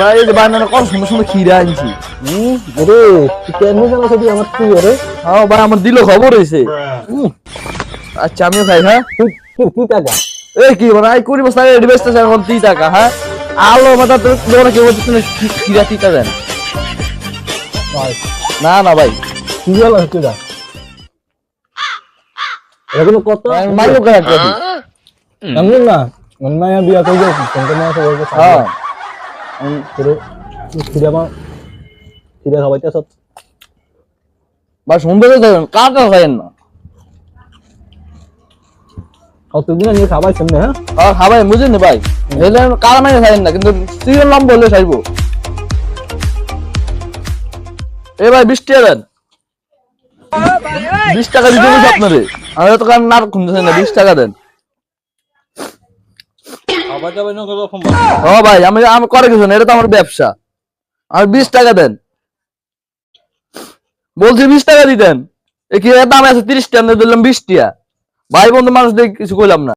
ভাই এই যে বানানো কত সুন্দর সুন্দর খিরা আনছি। আরে তুই কেমনে জানো সেটি আমার তুই রে? হ্যাঁ ভাই আমার দিল খবর হয়েছে। আচ্ছা আমিও খাই হ্যাঁ। কি টাকা? এই কি মানে 20 বছর আগে রিভেস্ট আছে এখন 3 টাকা হ্যাঁ। আলো মাথা তো দোকানে কেউ বলতে তুমি খিরা 3 টাকা দেন। ভাই না না ভাই কি হলো হচ্ছে না? এরকম কত মাইও করে একটা দিই। এমন না মন মায়া বিয়া কই যাও কোনটা না সবাই কে হ্যাঁ করে খিরা মা খিরা খাবাইতে সব ভাই সুন্দর দেবেন কাটা খাইেন না। কতদিন নিয়ে খাবাই সামনে হ্যাঁ আর খাবাই বুঝেন না ভাই এলে কারা মাইনে খাইেন না কিন্তু সিরিয়াল নাম বললে খাইবো। এ ভাই 20 টাকা দেন। 20 টাকা দিতে বলছি আপনারে। আমি তো কারণ না খুঁজতেছেন না 20 টাকা দেন। খাবার যাবে না কত সম্ভব ও ভাই আমি আমি করে কিছু না এটা তো আমার ব্যবসা। আর 20 টাকা দেন বলছি 20 টাকা দিতেন। এ কি এর দাম আছে 30 টাকা দিলাম 20 টাকা। ভাই বন্ধু মানুষ দেখে কিছু কইলাম না।